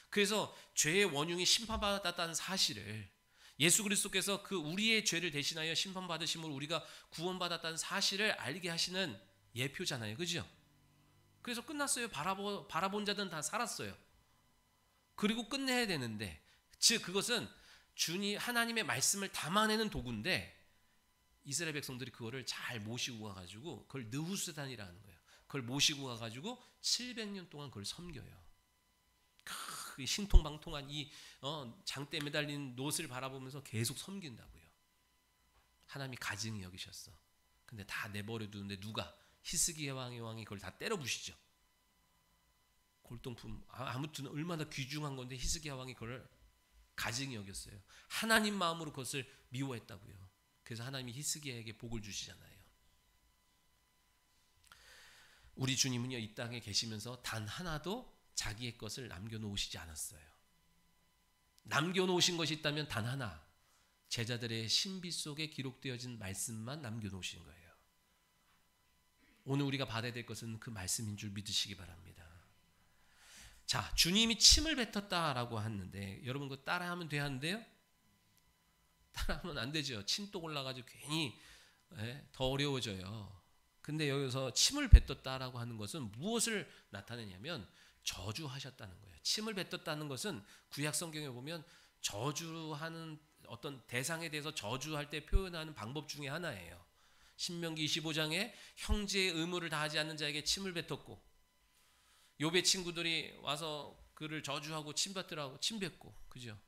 그래서 죄의 원흉이 심판받았다는 사실을, 예수 그리스도께서 그 우리의 죄를 대신하여 심판받으심으로 우리가 구원받았다는 사실을 알게 하시는 예표잖아요. 그죠? 그래서 끝났어요. 바라본 자들은 다 살았어요. 그리고 끝내야 되는데, 즉 그것은 주님 하나님의 말씀을 담아내는 도구인데 이스라엘 백성들이 그거를 잘 모시고 가가지고 그걸 느후스단이라는 거예요. 그걸 모시고 가가지고 700년 동안 그걸 섬겨요. 그 신통방통한 이 장대에 매달린 놋을 바라보면서 계속 섬긴다고요. 하나님이 가증히 여기셨어. 근데 다 내버려 두는데 누가? 히스기야 왕이 그걸 다 때려 부시죠. 골동품, 아무튼 얼마나 귀중한 건데 히스기야 왕이 그걸 가증히 여겼어요. 하나님 마음으로 그것을 미워했다고요. 그래서 하나님이 히스기야에게 복을 주시잖아요. 우리 주님은요 이 땅에 계시면서 단 하나도 자기의 것을 남겨놓으시지 않았어요. 남겨놓으신 것이 있다면 단 하나, 제자들의 신비 속에 기록되어진 말씀만 남겨놓으신 거예요. 오늘 우리가 받아야 될 것은 그 말씀인 줄 믿으시기 바랍니다. 자, 주님이 침을 뱉었다라고 하는데 여러분 그거 따라하면 돼야 하는데요? 따라하면 안 되죠. 침독 올라가지고 괜히 더 어려워져요. 근데 여기서 침을 뱉었다라고 하는 것은 무엇을 나타내냐면 저주하셨다는 거예요. 침을 뱉었다는 것은 구약 성경에 보면 저주하는 어떤 대상에 대해서 저주할 때 표현하는 방법 중에 하나예요. 신명기 25장에 형제의 의무를 다하지 않는 자에게 침을 뱉었고, 욥의 친구들이 와서 그를 저주하고 침 뱉으라고 침 뱉고, 그죠?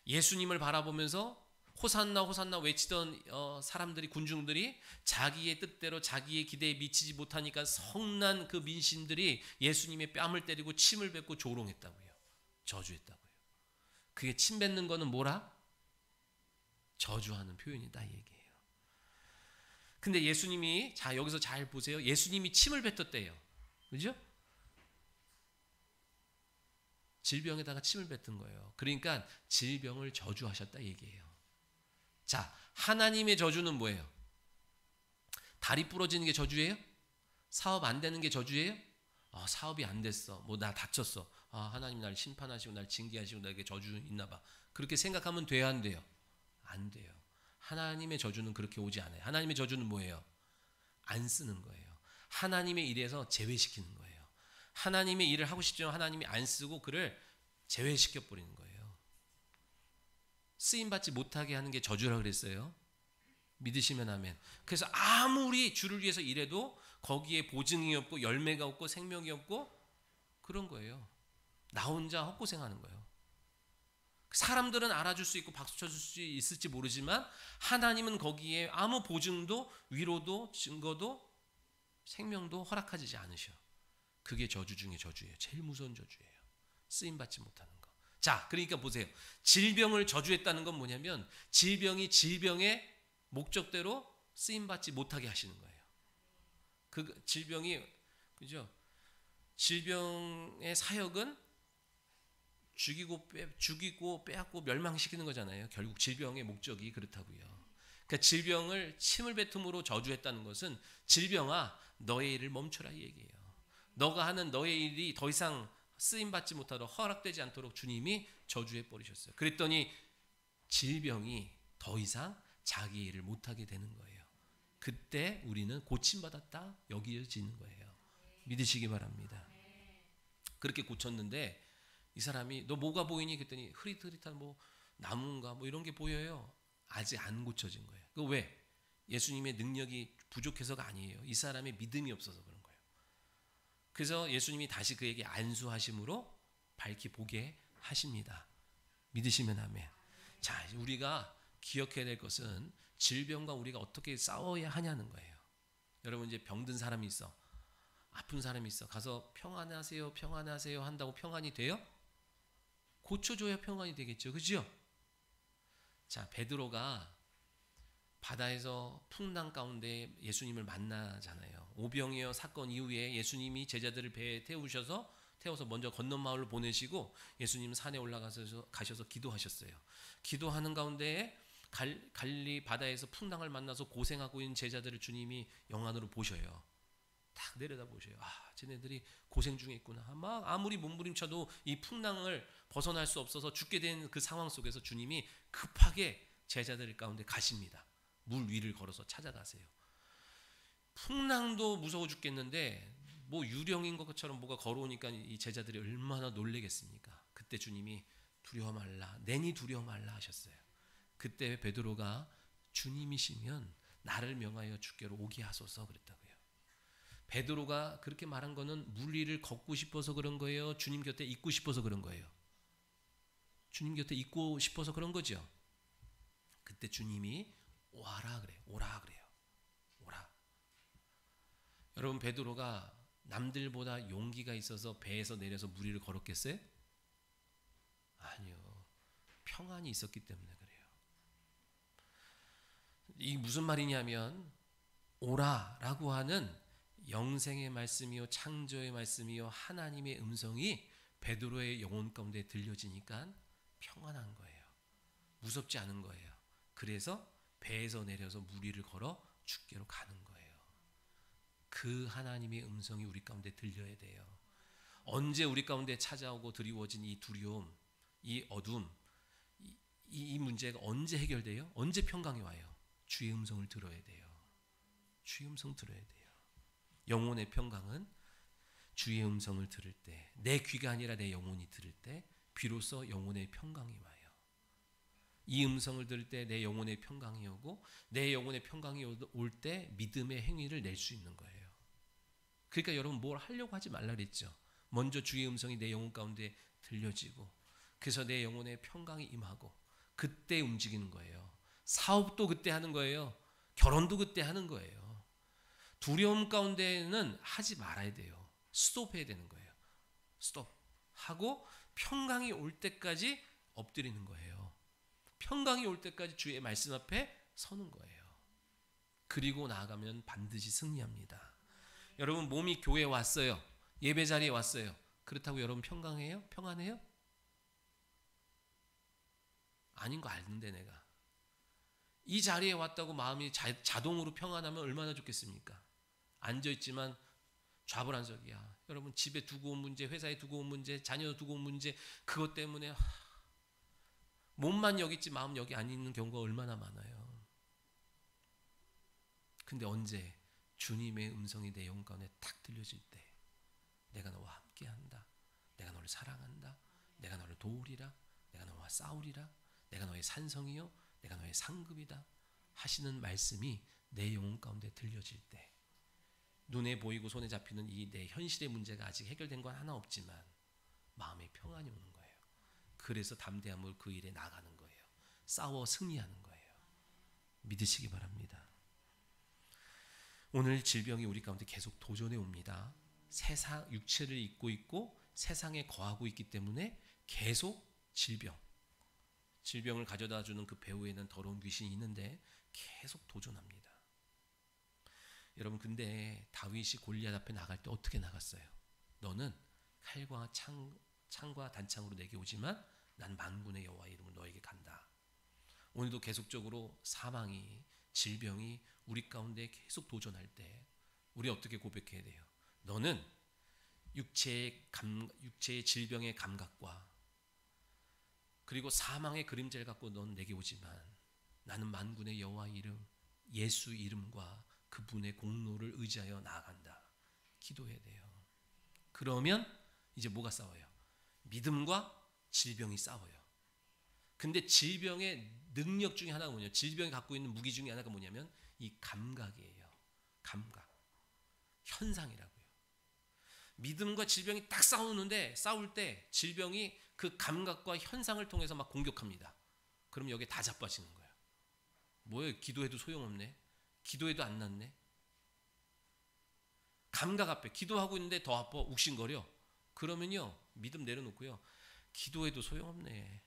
예수님을 바라보면서 호산나 호산나 외치던 사람들이, 군중들이 자기의 뜻대로 자기의 기대에 미치지 못하니까 성난 그 민심들이 예수님의 뺨을 때리고 침을 뱉고 조롱했다고요. 저주했다고요. 그게 침 뱉는 거는 뭐라? 저주하는 표현이다 이 얘기예요. 근데 예수님이, 자 여기서 잘 보세요. 예수님이 침을 뱉었대요. 그죠? 질병에다가 침을 뱉은 거예요. 그러니까 질병을 저주하셨다 얘기예요. 자, 하나님의 저주는 뭐예요? 다리 부러지는 게 저주예요? 사업 안 되는 게 저주예요? 사업이 안 됐어. 뭐 나 다쳤어. 하나님 날 심판하시고 날 징계하시고 나에게 저주 있나 봐. 그렇게 생각하면 돼야 안 돼요? 안 돼요. 하나님의 저주는 그렇게 오지 않아요. 하나님의 저주는 뭐예요? 안 쓰는 거예요. 하나님의 일에서 제외시키는 거예요. 하나님의 일을 하고 싶지만 하나님이 안 쓰고 그를 제외시켜 버리는 거예요. 쓰임받지 못하게 하는 게 저주라 그랬어요. 믿으시면 아멘. 그래서 아무리 주를 위해서 일해도 거기에 보증이 없고 열매가 없고 생명이 없고 그런 거예요. 나 혼자 헛고생하는 거예요. 사람들은 알아줄 수 있고 박수 쳐줄 수 있을지 모르지만 하나님은 거기에 아무 보증도 위로도 증거도 생명도 허락하지 않으셔. 그게 저주 중에 저주예요. 제일 무서운 저주예요. 쓰임받지 못하는 거. 자, 그러니까 보세요. 질병을 저주했다는 건 뭐냐면 질병이 질병의 목적대로 쓰임받지 못하게 하시는 거예요. 그 질병이, 그죠? 질병의 사역은 죽이고 빼앗고 멸망시키는 거잖아요. 결국 질병의 목적이 그렇다고요. 그러니까 질병을 침을 뱉음으로 저주했다는 것은 질병아 너의 일을 멈춰라 이 얘기예요. 너가 하는 너의 일이 더 이상 쓰임받지 못하도록 허락되지 않도록 주님이 저주해 버리셨어요. 그랬더니 질병이 더 이상 자기 일을 못하게 되는 거예요. 그때 우리는 고침받았다 여겨지는 거예요. 믿으시기 바랍니다. 그렇게 고쳤는데 이 사람이 너 뭐가 보이니? 그랬더니 흐릿흐릿한 뭐 나무인가 뭐 이런 게 보여요. 아직 안 고쳐진 거예요. 그 왜? 예수님의 능력이 부족해서가 아니에요. 이 사람의 믿음이 없어서 그런 거예요. 그래서 예수님이 다시 그에게 안수하심으로 밝히 보게 하십니다. 믿으시면 아멘. 자, 우리가 기억해야 될 것은 질병과 우리가 어떻게 싸워야 하냐는 거예요. 여러분 이제 병든 사람이 있어. 아픈 사람이 있어. 가서 평안하세요, 평안하세요 한다고 평안이 돼요? 고쳐줘야 평안이 되겠죠. 그죠? 자, 베드로가 바다에서 풍랑 가운데 예수님을 만나잖아요. 오병이어 사건 이후에 예수님이 제자들을 배에 태워서 먼저 건넌 마을로 보내시고 예수님 산에 가셔서 기도하셨어요. 기도하는 가운데 갈릴리 바다에서 풍랑을 만나서 고생하고 있는 제자들을 주님이 영안으로 보셔요. 딱 내려다 보셔요. 아, 쟤네들이 고생 중에 있구나. 막 아무리 몸부림쳐도 이 풍랑을 벗어날 수 없어서 죽게 된 그 상황 속에서 주님이 급하게 제자들 가운데 가십니다. 물 위를 걸어서 찾아가세요. 풍랑도 무서워 죽겠는데 뭐 유령인 것처럼 뭐가 걸어오니까 이 제자들이 얼마나 놀래겠습니까? 그때 주님이 두려워 말라, 내니 두려워 말라 하셨어요. 그때 베드로가 주님이시면 나를 명하여 주께로 오게 하소서 그랬다고요. 베드로가 그렇게 말한 거는 물 위를 걷고 싶어서 그런 거예요? 주님 곁에 있고 싶어서 그런 거예요? 주님 곁에 있고 싶어서 그런 거죠. 그때 주님이 오라 그래요. 오라 그래요. 오라. 여러분 베드로가 남들보다 용기가 있어서 배에서 내려서 물 위를 걸었겠어요? 아니요. 평안이 있었기 때문에 그래요. 이 무슨 말이냐면 오라라고 하는 영생의 말씀이요 창조의 말씀이요 하나님의 음성이 베드로의 영혼 가운데 들려지니까 평안한 거예요. 무섭지 않은 거예요. 그래서 배에서 내려서 물 위를 걸어 주께로 가는 거예요. 그 하나님의 음성이 우리 가운데 들려야 돼요. 언제 우리 가운데 찾아오고 드리워진 이 두려움, 이 어둠, 이 문제가 언제 해결돼요? 언제 평강이 와요? 주의 음성을 들어야 돼요. 주의 음성 들어야 돼요. 영혼의 평강은 주의 음성을 들을 때, 내 귀가 아니라 내 영혼이 들을 때 비로소 영혼의 평강이 와요. 이 음성을 들을 때 내 영혼의 평강이 오고 내 영혼의 평강이 올 때 믿음의 행위를 낼 수 있는 거예요. 그러니까 여러분 뭘 하려고 하지 말라 그랬죠. 먼저 주의 음성이 내 영혼 가운데 들려지고 그래서 내 영혼의 평강이 임하고 그때 움직이는 거예요. 사업도 그때 하는 거예요. 결혼도 그때 하는 거예요. 두려움 가운데는 하지 말아야 돼요. 스톱해야 되는 거예요. 스톱하고 평강이 올 때까지 엎드리는 거예요. 평강이 올 때까지 주의 말씀 앞에 서는 거예요. 그리고 나아가면 반드시 승리합니다. 여러분 몸이 교회에 왔어요. 예배 자리에 왔어요. 그렇다고 여러분 평강해요? 평안해요? 아닌 거 아는데 내가. 이 자리에 왔다고 마음이 자동으로 평안하면 얼마나 좋겠습니까? 앉아있지만 좌불안석이야. 여러분 집에 두고 온 문제, 회사에 두고 온 문제, 자녀 두고 온 문제 그것 때문에 몸만 여기 있지 마음 여기 안 있는 경우가 얼마나 많아요. 근데 언제 주님의 음성이 내 영혼 가운데 탁 들려질 때 내가 너와 함께한다. 내가 너를 사랑한다. 내가 너를 도우리라. 내가 너와 싸우리라. 내가 너의 산성이요. 내가 너의 상급이다. 하시는 말씀이 내 영혼 가운데 들려질 때 눈에 보이고 손에 잡히는 이 내 현실의 문제가 아직 해결된 건 하나 없지만 마음의 평안이 오는 거예요. 그래서 담대함으로 그 일에 나가는 거예요. 싸워 승리하는 거예요. 믿으시기 바랍니다. 오늘 질병이 우리 가운데 계속 도전해 옵니다. 세상 육체를 입고 있고 세상에 거하고 있기 때문에 계속 질병을 가져다 주는 그 배후에는 더러운 귀신이 있는데 계속 도전합니다. 여러분, 근데 다윗이 골리앗 앞에 나갈 때 어떻게 나갔어요? 너는 칼과 창과 단창으로 내게 오지만 난 만군의 여호와의 이름으로 너에게 간다. 오늘도 계속적으로 사망이, 질병이 우리 가운데 계속 도전할 때 우리 어떻게 고백해야 돼요? 너는 육체의 질병의 감각과 그리고 사망의 그림자를 갖고 넌 내게 오지만 나는 만군의 여호와의 이름, 예수 이름과 그분의 공로를 의지하여 나아간다. 기도해야 돼요. 그러면 이제 뭐가 싸워요? 믿음과 질병이 싸워요. 근데 질병의 능력 중에 하나가 뭐냐면, 질병이 갖고 있는 무기 중에 하나가 뭐냐면 이 감각이에요. 감각, 현상이라고요. 믿음과 질병이 딱 싸울 때 질병이 그 감각과 현상을 통해서 막 공격합니다. 그럼 여기에 다 자빠지는 거예요. 뭐예요? 기도해도 소용없네. 기도해도 안 낫네. 감각 앞에 기도하고 있는데 더 아파, 욱신거려. 그러면요, 믿음 내려놓고요, 기도해도 소용없네.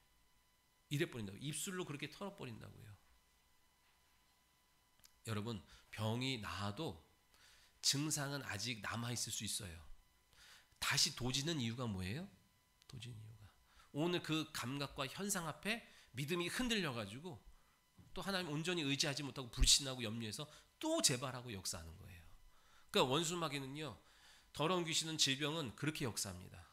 이래버린다고. 입술로 그렇게 털어버린다고요. 여러분, 병이 나아도 증상은 아직 남아있을 수 있어요. 다시 도지는 이유가 뭐예요? 도지는 이유가 오늘 그 감각과 현상 앞에 믿음이 흔들려가지고 또 하나님 온전히 의지하지 못하고 불신하고 염려해서 또 재발하고 역사하는 거예요. 그러니까 원수마귀는요, 더러운 귀신은, 질병은 그렇게 역사합니다.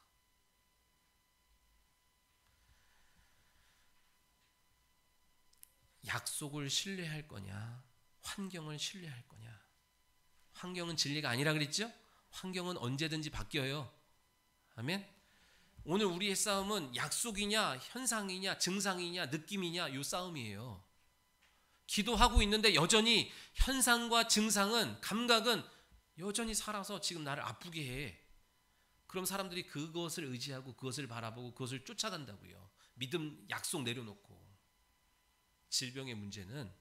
약속을 신뢰할 거냐, 환경을 신뢰할 거냐. 환경은 진리가 아니라 그랬죠? 환경은 언제든지 바뀌어요. 아멘. 오늘 우리의 싸움은 약속이냐, 현상이냐, 증상이냐, 느낌이냐, 이 싸움이에요. 기도하고 있는데 여전히 현상과 증상은, 감각은 여전히 살아서 지금 나를 아프게 해. 그럼 사람들이 그것을 의지하고 그것을 바라보고 그것을 쫓아간다고요. 믿음, 약속 내려놓고. 질병의 문제는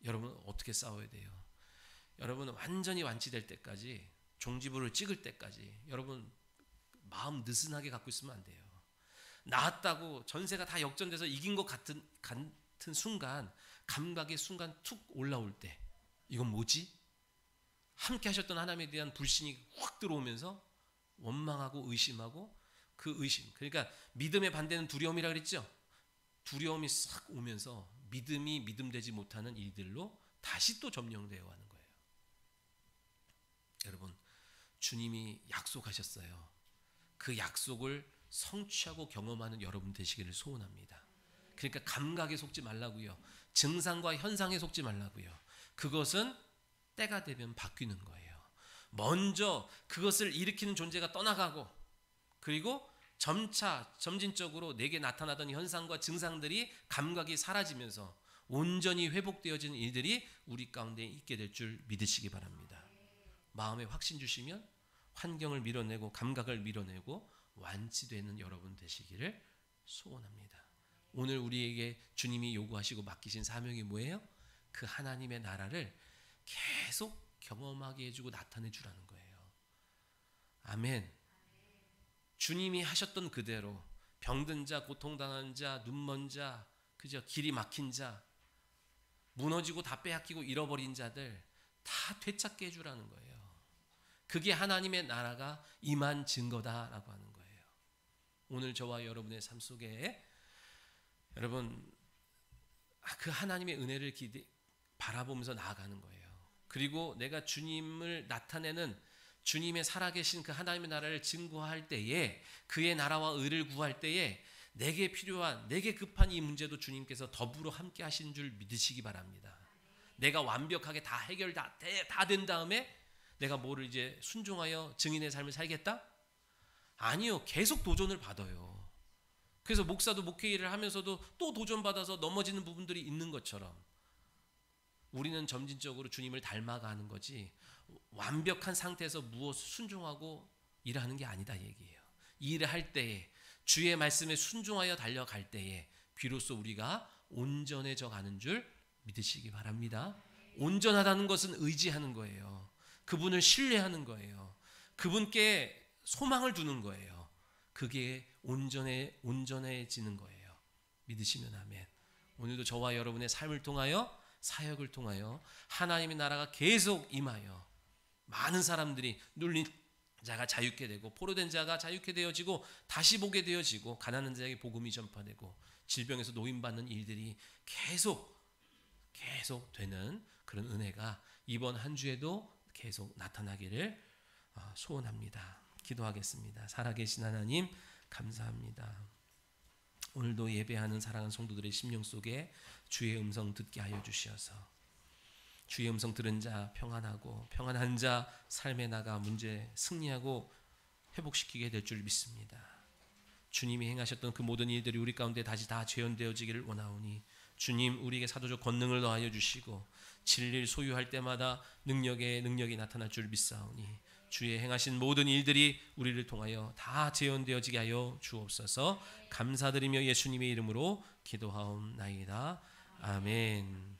여러분 어떻게 싸워야 돼요? 여러분 완전히 완치될 때까지, 종지부를 찍을 때까지 여러분 마음 느슨하게 갖고 있으면 안 돼요. 나았다고 전세가 다 역전돼서 이긴 것 같은 순간, 감각의 순간 툭 올라올 때, 이건 뭐지? 함께 하셨던 하나님에 대한 불신이 확 들어오면서 원망하고 의심하고, 그 의심, 그러니까 믿음의 반대는 두려움이라 그랬죠? 두려움이 싹 오면서 믿음이 믿음되지 못하는 일들로 다시 또 점령되어 가는 거예요. 여러분, 주님이 약속하셨어요. 그 약속을 성취하고 경험하는 여러분 되시기를 소원합니다. 그러니까 감각에 속지 말라고요. 증상과 현상에 속지 말라고요. 그것은 때가 되면 바뀌는 거예요. 먼저 그것을 일으키는 존재가 떠나가고, 그리고 점진적으로 내게 나타나던 현상과 증상들이, 감각이 사라지면서 온전히 회복되어지는 일들이 우리 가운데 있게 될 줄 믿으시기 바랍니다. 마음에 확신 주시면 환경을 밀어내고 감각을 밀어내고 완치되는 여러분 되시기를 소원합니다. 오늘 우리에게 주님이 요구하시고 맡기신 사명이 뭐예요? 그 하나님의 나라를 계속 경험하게 해주고 나타내 주라는 거예요. 아멘. 주님이 하셨던 그대로 병든 자, 고통당한 자, 눈먼 자, 그저 길이 막힌 자, 무너지고 다 빼앗기고 잃어버린 자들 다 되찾게 해주라는 거예요. 그게 하나님의 나라가 임한 증거다라고 하는 거예요. 오늘 저와 여러분의 삶 속에 여러분 그 하나님의 은혜를 바라보면서 나아가는 거예요. 그리고 내가 주님을 나타내는, 주님의 살아계신 그 하나님의 나라를 증거할 때에, 그의 나라와 의를 구할 때에 내게 필요한, 내게 급한 이 문제도 주님께서 더불어 함께 하신 줄 믿으시기 바랍니다. 내가 완벽하게 다 해결 다 된 다음에 내가 뭐를 이제 순종하여 증인의 삶을 살겠다? 아니요. 계속 도전을 받아요. 그래서 목사도 목회 일을 하면서도 또 도전받아서 넘어지는 부분들이 있는 것처럼 우리는 점진적으로 주님을 닮아가는 거지, 완벽한 상태에서 무엇을 순종하고 일하는 게 아니다 얘기예요. 일을 할 때에, 주의 말씀에 순종하여 달려갈 때에 비로소 우리가 온전해져 가는 줄 믿으시기 바랍니다. 온전하다는 것은 의지하는 거예요. 그분을 신뢰하는 거예요. 그분께 소망을 두는 거예요. 그게 온전해지는 거예요. 믿으시면 아멘. 오늘도 저와 여러분의 삶을 통하여, 사역을 통하여 하나님의 나라가 계속 임하여 많은 사람들이 눌린 자가 자유케 되고, 포로된 자가 자유케 되어지고, 다시 보게 되어지고, 가난한 자에게 복음이 전파되고, 질병에서 노임받는 일들이 계속 되는 그런 은혜가 이번 한 주에도 계속 나타나기를 소원합니다. 기도하겠습니다. 살아계신 하나님 감사합니다. 오늘도 예배하는 사랑하는 성도들의 심령 속에 주의 음성 듣게 하여 주시어서 주의 음성 들은 자 평안하고, 평안한 자 삶에 나가 문제 승리하고 회복시키게 될 줄 믿습니다. 주님이 행하셨던 그 모든 일들이 우리 가운데 다시 다 재현되어지기를 원하오니 주님, 우리에게 사도적 권능을 더하여 주시고 진리를 소유할 때마다 능력이 나타날 줄 믿사오니 주의 행하신 모든 일들이 우리를 통하여 다 재현되어지게 하여 주옵소서. 감사드리며 예수님의 이름으로 기도하옵나이다. 아멘.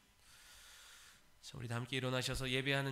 자, 우리 다 함께 일어나셔서 예배하는